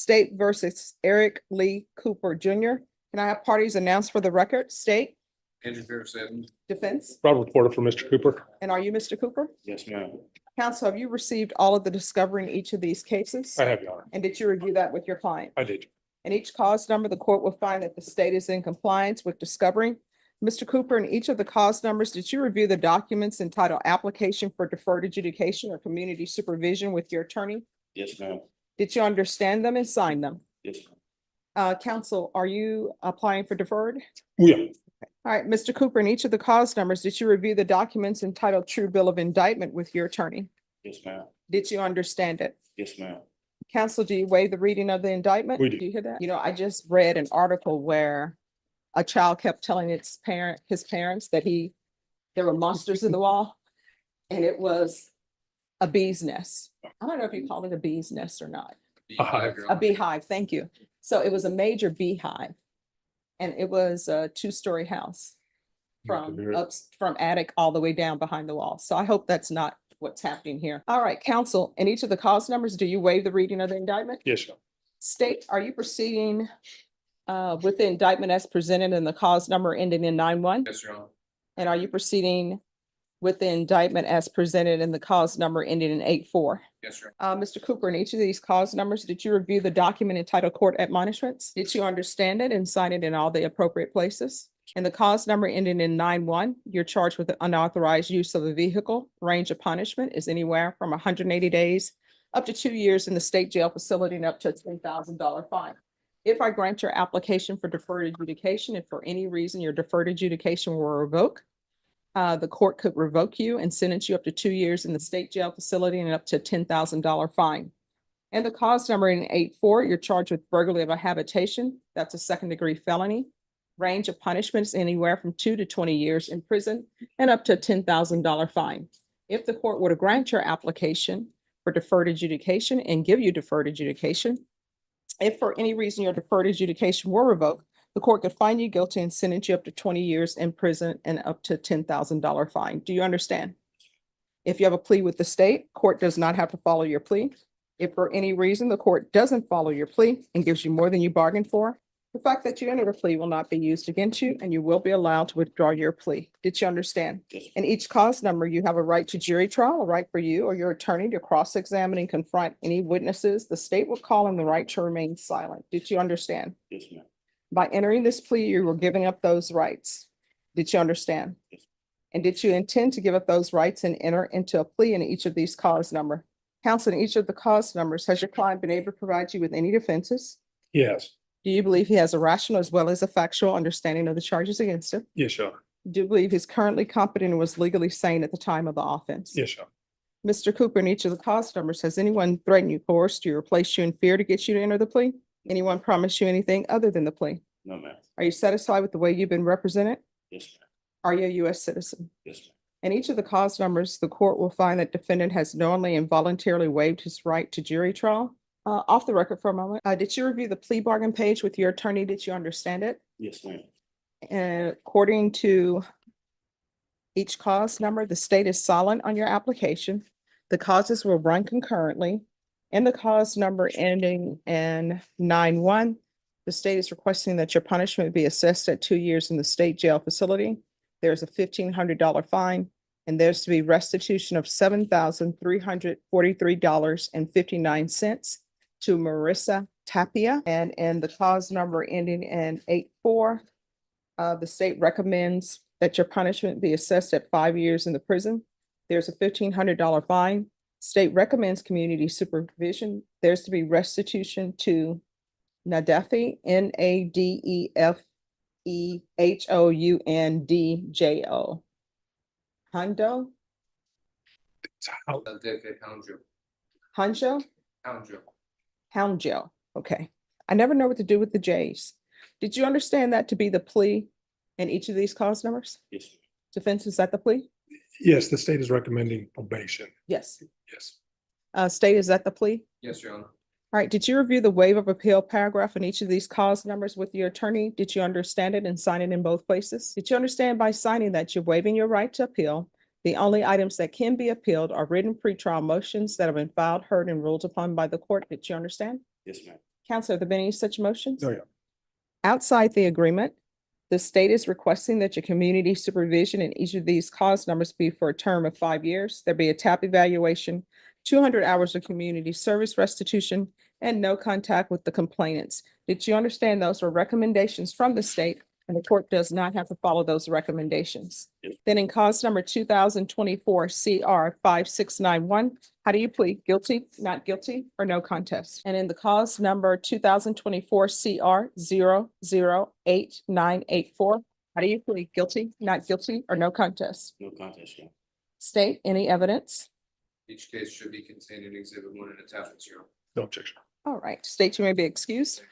State versus Eric Lee Cooper Jr. Can I have parties announced for the record? State, Andrew Ferris Evans. defense, Robert Porter for Mr. Cooper. and are you Mr. Cooper? Yes, ma'am. Counsel, have you received all of the discovery in each of these cases? I have, Your Honor. And did you review that with your client? I did. In each cause number, the court will find that the state is in compliance with discovery. Mr. Cooper, in each of the cause numbers, did you review the documents entitled Application for Deferred Adjudication or Community Supervision with your attorney? Yes, ma'am. Did you understand them and sign them? Yes, ma'am. Counsel, are you applying for deferred? Yeah, All right, Mr. Cooper, in each of the cause numbers, did you review the documents entitled True Bill of Indictment with your attorney? Yes, ma'am. Did you understand it? Yes, ma'am. Counsel, do you waive the reading of the indictment? We do. You hear that? You know, I just read an article where a child kept telling his parents that there were monsters in the wall. And it was a bee's nest. I don't know if you call it a bee's nest or not. A hive. A beehive, thank you. So it was a major beehive. And it was a two-story house from attic all the way down behind the wall. So I hope that's not what's happening here. All right, counsel, in each of the cause numbers, do you waive the reading of the indictment? Yes, Your Honor. State, are you proceeding with the indictment as presented in the cause number ending in 9-1? Yes, Your Honor. And are you proceeding with the indictment as presented in the cause number ending in 8-4? Yes, Your Honor. Mr. Cooper, in each of these cause numbers, did you review the document entitled Court Admonishments? Did you understand it and sign it in all the appropriate places? In the cause number ending in 9-1, you're charged with the unauthorized use of a vehicle. Range of punishment is anywhere from 180 days up to 2 years in the state jail facility and up to a $10,000 fine. If I grant your application for deferred adjudication, if for any reason your deferred adjudication will revoke, the court could revoke you and sentence you up to 2 years in the state jail facility and up to a $10,000 fine. And the cause number in 8-4, you're charged with burglary of a habitation. That's a second-degree felony. Range of punishment is anywhere from 2 to 20 years in prison and up to a $10,000 fine. If the court were to grant your application for deferred adjudication and give you deferred adjudication, if for any reason your deferred adjudication were revoked, the court could find you guilty and sentence you up to 20 years in prison and up to $10,000 fine. Do you understand? If you have a plea with the state, court does not have to follow your plea. If for any reason the court doesn't follow your plea and gives you more than you bargained for, the fact that you entered a plea will not be used against you and you will be allowed to withdraw your plea. Did you understand? Yes. In each cause number, you have a right to jury trial, a right for you or your attorney to cross-examine and confront any witnesses. The state will call on the right to remain silent. Did you understand? Yes, ma'am. By entering this plea, you were giving up those rights. Did you understand? Yes. And did you intend to give up those rights and enter into a plea in each of these cause number? Counsel, in each of the cause numbers, has your client been able to provide you with any defenses? Yes, Do you believe he has a rational as well as a factual understanding of the charges against him? yes, Your Honor. Do you believe he's currently competent and was legally sane at the time of the offense? Yes, Your Honor. Mr. Cooper, in each of the cause numbers, has anyone threatened you, coerced you, or placed you in fear to get you to enter the plea? Anyone promised you anything other than the plea? No, ma'am. Are you satisfied with the way you've been represented? Yes, ma'am. Are you a U.S. citizen? Yes, ma'am. In each of the cause numbers, the court will find that defendant has knowingly and voluntarily waived his right to jury trial. Off the record for a moment, did you review the plea bargain page with your attorney? Did you understand it? Yes, ma'am. And according to each cause number, the state is silent on your application. The causes will run concurrently. In the cause number ending in 9-1, the state is requesting that your punishment be assessed at 2 years in the state jail facility. There's a $1,500 fine, and there's to be restitution of $7,343.59 to Marissa Tapia. And in the cause number ending in 8-4, the state recommends that your punishment be assessed at 5 years in the prison. There's a $1,500 fine. State recommends community supervision. There's to be restitution to Nadefi, Nadehoundjo. Hundo, Hunjo, Houndjo. Okay. I never know what to do with the J's. Did you understand that to be the plea in each of these cause numbers? Yes, ma'am. Defense, is that the plea? Yes, the state is recommending probation. Yes. Yes, State, is that the plea? Yes, Your Honor. All right. Did you review the waiver of appeal paragraph in each of these cause numbers with your attorney? Did you understand it and sign it in both places? Did you understand by signing that you're waiving your right to appeal? The only items that can be appealed are written pretrial motions that have been filed, heard, and ruled upon by the court. Did you understand? Yes, ma'am. Counselor, have there been any such motions? Oh, yeah. Outside the agreement, the state is requesting that your community supervision in each of these cause numbers be for a term of 5 years. There be a TAP evaluation, 200 hours of community service restitution, and no contact with the complainants. Did you understand those were recommendations from the state and the court does not have to follow those recommendations? Yes. Then in cause number 2024 CR 5691, how do you plead? Guilty, not guilty, or no contest? And in the cause number 2024 CR 008984, how do you plead? Guilty, not guilty, or no contest? No contest, Your Honor. State any evidence? Each case should be contained in exhibit 1 and attachments, Your Honor. No objection. All right, state you may be excused.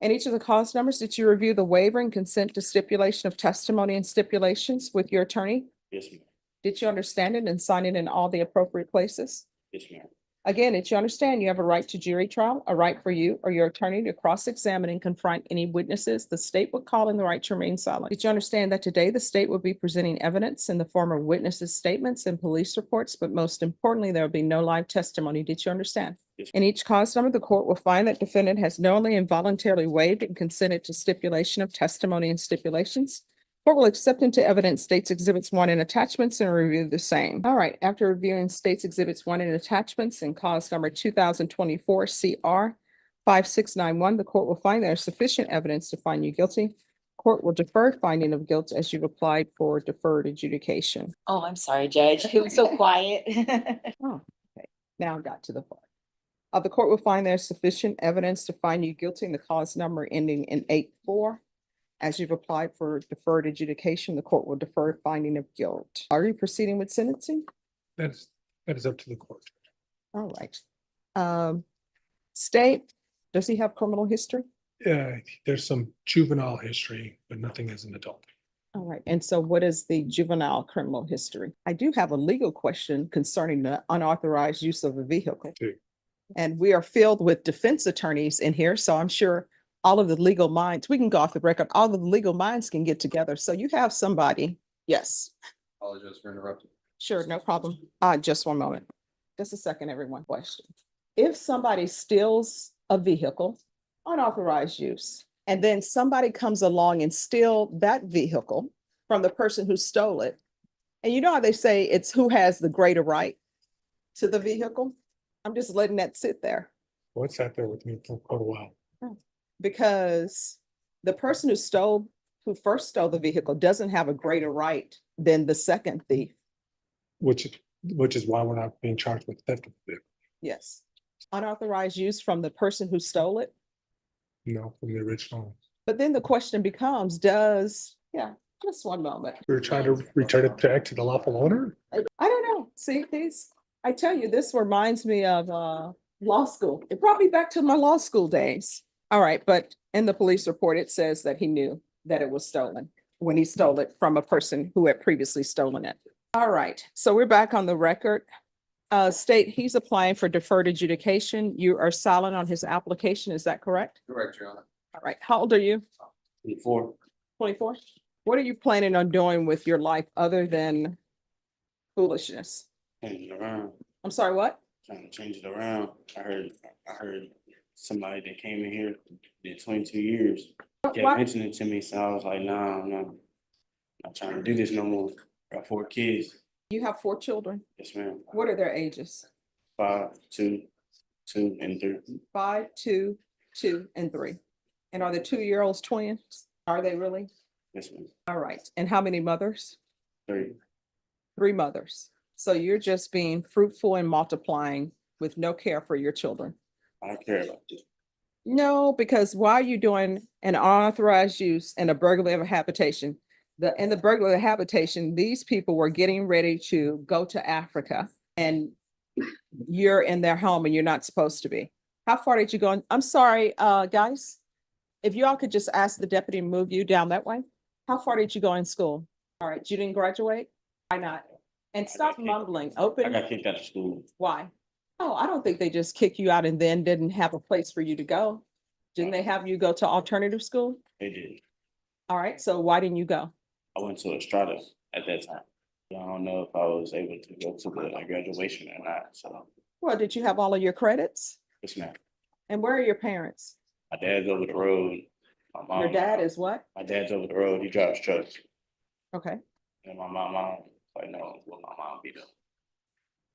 And each of the cause numbers, did you review the waiver and consent to stipulation of testimony and stipulations with your attorney? Yes, ma'am. Did you understand it and sign it in all the appropriate places? Yes, ma'am. Again, did you understand you have a right to jury trial, a right for you or your attorney to cross-examine and confront any witnesses the state would call in the right to remain silent? Did you understand that today the state will be presenting evidence in the form of witnesses' statements and police reports, but most importantly, there will be no live testimony? Did you understand? Yes. In each cause number, the court will find that defendant has knowingly and voluntarily waived and consented to stipulation of testimony and stipulations. Court will accept into evidence states exhibits 1 and attachments and review the same. All right, after reviewing states exhibits 1 and attachments in cause number 2024 CR 5691, the court will find there is sufficient evidence to find you guilty. Court will defer finding of guilt as you've applied for deferred adjudication. Oh, I'm sorry, Judge. It was so quiet. Oh, okay. Now I got to the part. The court will find there's sufficient evidence to find you guilty in the cause number ending in 8-4. As you've applied for deferred adjudication, the court will defer finding of guilt. Are you proceeding with sentencing? That is up to the court. All right. State, does he have criminal history? There's some juvenile history, but nothing as an adult. All right, and so what is the juvenile criminal history? I do have a legal question concerning the unauthorized use of a vehicle. Okay. And we are filled with defense attorneys in here, so I'm sure all of the legal minds, we can go off the record, all of the legal minds can get together. So you have somebody, yes, Apologize for interrupting. sure, no problem. Just one moment. Just a second, everyone. Question. If somebody steals a vehicle, unauthorized use, and then somebody comes along and steal that vehicle from the person who stole it, and you know how they say it's who has the greater right to the vehicle? I'm just letting that sit there What's sat there with me for quite a while. because the person who first stole the vehicle doesn't have a greater right than the second thief. Which is why we're not being charged with theft of the vehicle. Yes. Unauthorized use from the person who stole it. From the original. But then the question becomes, just one moment. We were trying to return it back to the lawful owner. I don't know. See, I tell you, this reminds me of law school. It brought me back to my law school days. All right, but in the police report, it says that he knew that it was stolen when he stole it from a person who had previously stolen it. All right, so we're back on the record. State, he's applying for deferred adjudication. You are silent on his application, is that correct? Correct, Your Honor. All right, how old are you? 24. 24? What are you planning on doing with your life other than foolishness? Change it around. I'm sorry, what? Trying to change it around. I heard somebody that came in here did 22 years. Kept Why- mentioning it to me, so I was like, nah, I'm not trying to do this no more. Got 4 kids. You have 4 children. Yes, ma'am. What are their ages? 5, 2, 2, and 3. 5, 2, 2, and 3. And are the 2-year-olds twins? Are they really? Yes, ma'am. All right. And how many mothers? 3. 3 mothers. So you're just being fruitful and multiplying with no care for your children. I don't care about this. No, because why are you doing an unauthorized use and a burglary of a habitation? In the burglary of habitation, these people were getting ready to go to Africa and you're in their home and you're not supposed to be. How far did you go? I'm sorry, guys. If you all could just ask the deputy to move you down that way. How far did you go in school? All right, you didn't graduate? Why not? And stop mumbling, I open. got kicked out of school. Why? Oh, I don't think they just kick you out and then didn't have a place for you to go. Didn't they have you go to alternative school? They did. All right, so why didn't you go? I went to Estrada at that time. I don't know if I was able to go to the graduation or not, so Well, did you have all of your credits? yes, ma'am. And where are your parents? My dad's over the road. My mom. Your dad is what? My dad's over the road. He drives trucks. Okay. And my mom, like, no, will my mom be there?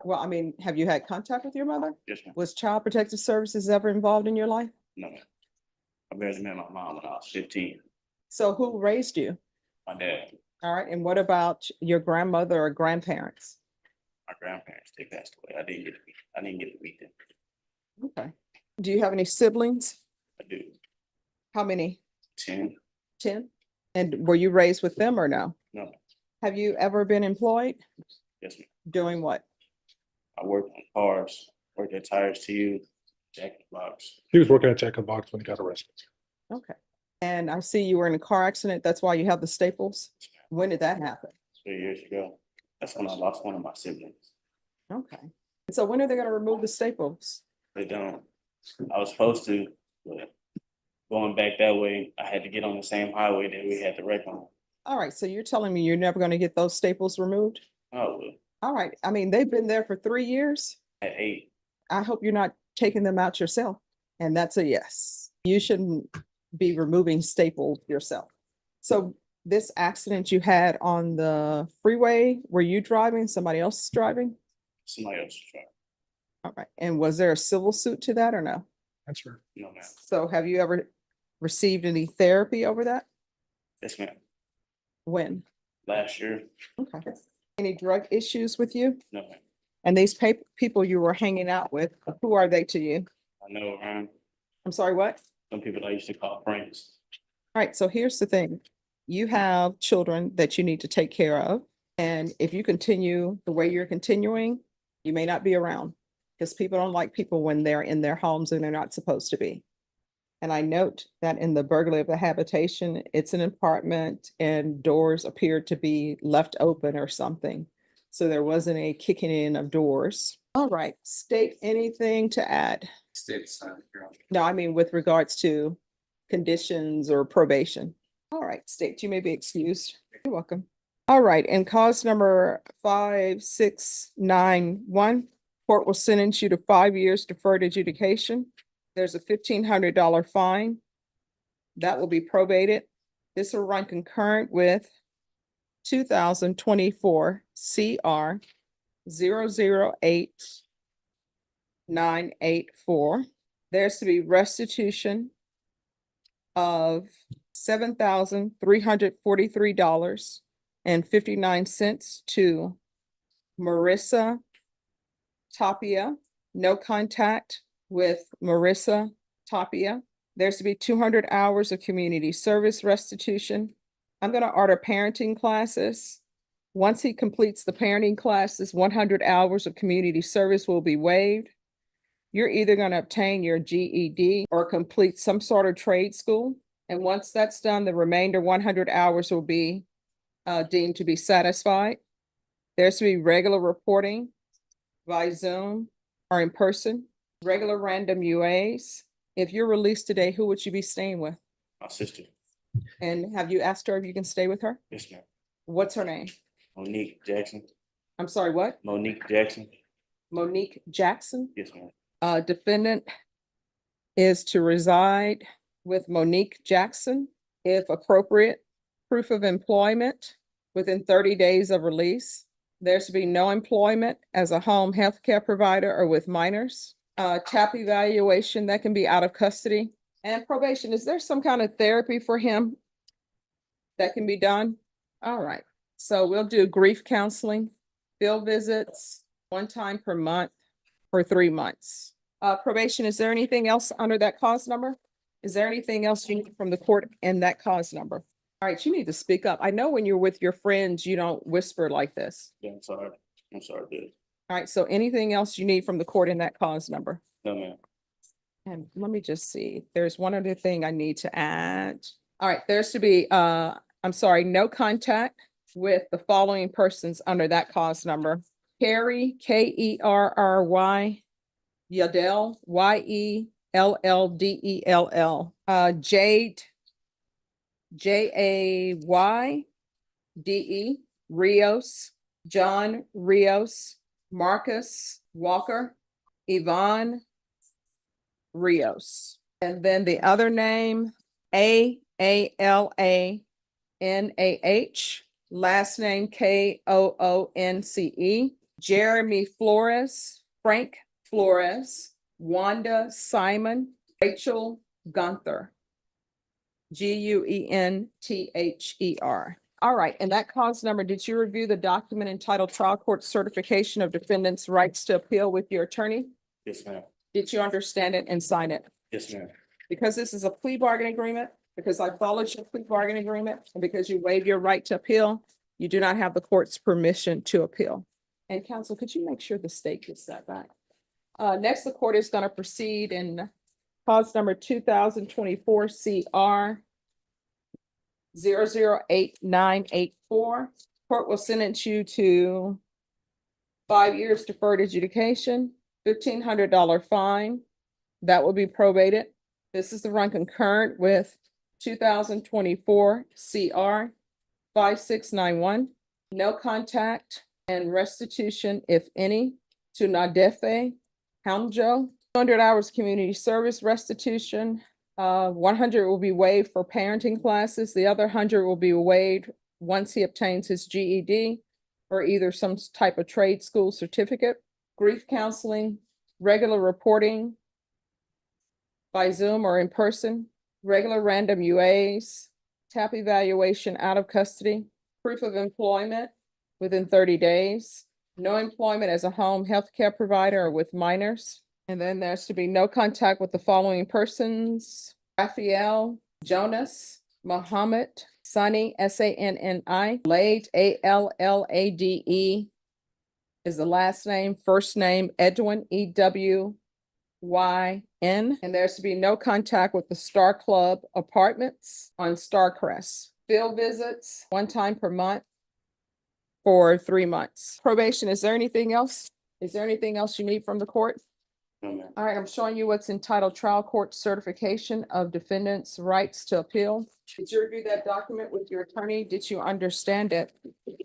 Well, I mean, have you had contact with your mother? Yes, ma'am. Was Child Protective Services ever involved in your life? No, ma'am. I barely met my mom when I was 15. So who raised you? My dad, All right, and what about your grandmother or grandparents? my grandparents, they passed away. I didn't get to meet them. Okay. Do you have any siblings? I do. How many? 10. 10? And were you raised with them or no? No, Have you ever been employed? yes, ma'am. Doing what? I worked on cars, worked at Tires to You, Jack in the Box. He was working at Jack in the Box when he got arrested. Okay. And I see you were in a car accident. That's why you have the staples. When did that happen? 3 years ago. That's when I lost one of my siblings. Okay. And so when are they gonna remove the staples? They don't. I was supposed to, but going back that way, I had to get on the same highway that we had to wreck on. All right, so you're telling me you're never gonna get those staples removed? Oh, well, All right, I mean, they've been there for 3 years. at 8. I hope you're not taking them out yourself. And that's a yes. You shouldn't be removing staples yourself. So this accident you had on the freeway, were you driving, somebody else driving? Somebody else's truck. All right, and was there a civil suit to that or no? That's right. No, ma'am. So have you ever received any therapy over that? Yes, ma'am. When? Last year, Okay. Any drug issues with you? no, ma'am. And these people you were hanging out with, who are they to you? I know around I'm sorry, what? some people I used to call friends. All right, so here's the thing. You have children that you need to take care of. And if you continue the way you're continuing, you may not be around. Because people don't like people when they're in their homes and they're not supposed to be. And I note that in the burglary of the habitation, it's an apartment and doors appeared to be left open or something. So there wasn't a kicking in of doors. All right, state anything to add. State silent, Your Honor. No, I mean with regards to conditions or probation. All right, state, you may be excused. You're welcome. All right, and cause number 5691, court will sentence you to 5 years deferred adjudication. There's a $1,500 fine. That will be probated. This will run concurrent with 2024 CR 008984. There's to be restitution of $7,343.59 to Marissa Tapia. No contact with Marissa Tapia. There's to be 200 hours of community service restitution. I'm going to order parenting classes. Once he completes the parenting classes, 100 hours of community service will be waived. You're either going to obtain your GED or complete some sort of trade school. And once that's done, the remainder 100 hours will be deemed to be satisfied. There's to be regular reporting by Zoom or in person, regular random UAs. If you're released today, who would you be staying with? My sister. And have you asked her if you can stay with her? Yes, ma'am. What's her name? Monique Jackson. I'm sorry, what? Monique Jackson. Monique Jackson. Yes, ma'am. Defendant is to reside with Monique Jackson, if appropriate, proof of employment within 30 days of release. There's to be no employment as a home health care provider or with minors. TAP evaluation that can be out of custody. And probation, is there some kind of therapy for him that can be done? All right, so we'll do grief counseling, field visits, 1 time per month for 3 months. Probation, is there anything else under that cause number? Is there anything else you need from the court in that cause number? All right, you need to speak up. I know when you're with your friends, you don't whisper like this. Yeah, I'm sorry. I'm sorry, dude. All right, so anything else you need from the court in that cause number? No, ma'am. And let me just see, there's one other thing I need to add. All right, there's to be, I'm sorry, no contact with the following persons under that cause number. Kerry, Kerry, Yadell, Yelldell. Jade, Jayde, Rios, John Rios, Marcus Walker, Yvonne Rios. And then the other name, Aalanah, last name Koonce, Jeremy Flores, Frank Flores, Wanda Simon, Rachel Gunther. Guenther. All right, and that cause number, did you review the document entitled Trial Court Certification of Defendant's Rights to Appeal with your attorney? Yes, ma'am. Did you understand it and sign it? Yes, ma'am. Because this is a plea bargain agreement, because I followed your plea bargain agreement, and because you waive your right to appeal, you do not have the court's permission to appeal. And counsel, could you make sure the state gets that back? Next, the court is going to proceed in cause number 2024 CR 008984. Court will sentence you to 5 years deferred adjudication, $1,500 fine. That will be probated. This is the run concurrent with 2024 CR 5691. No contact and restitution, if any, to Nadefe Hamjo. 200 hours community service restitution. 100 will be waived for parenting classes. The other 100 will be waived once he obtains his GED or either some type of trade school certificate. Grief counseling, regular reporting by Zoom or in person, regular random UAs, TAP evaluation out of custody, proof of employment within 30 days, no employment as a home healthcare provider or with minors. And then there's to be no contact with the following persons: Raphael Jonas, Muhammad Sani, Sanni, Lade, Allade is the last name, first name Edwin, EWYN. And there's to be no contact with the Star Club Apartments on Starcrest. Field visits 1 time per month for 3 months. Probation, is there anything else? Is there anything else you need from the court? No, ma'am. All right, I'm showing you what's entitled Trial Court Certification of Defendant's Rights to Appeal. Did you review that document with your attorney? Did you understand it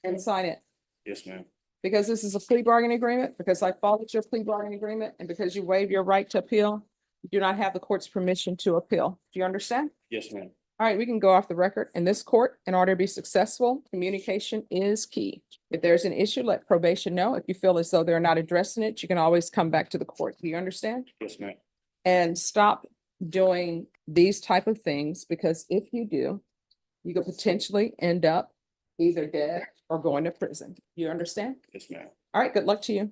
and sign it? Yes, ma'am. Because this is a plea bargain agreement, because I followed your plea bargain agreement, and because you waive your right to appeal, you do not have the court's permission to appeal. Do you understand? Yes, ma'am. All right, we can go off the record. In this court, in order to be successful, communication is key. If there's an issue, let probation know. If you feel as though they're not addressing it, you can always come back to the court. Do you understand? Yes, ma'am. And stop doing these type of things, because if you do, you could potentially end up either dead or going to prison. You understand? Yes, ma'am. All right, good luck to you.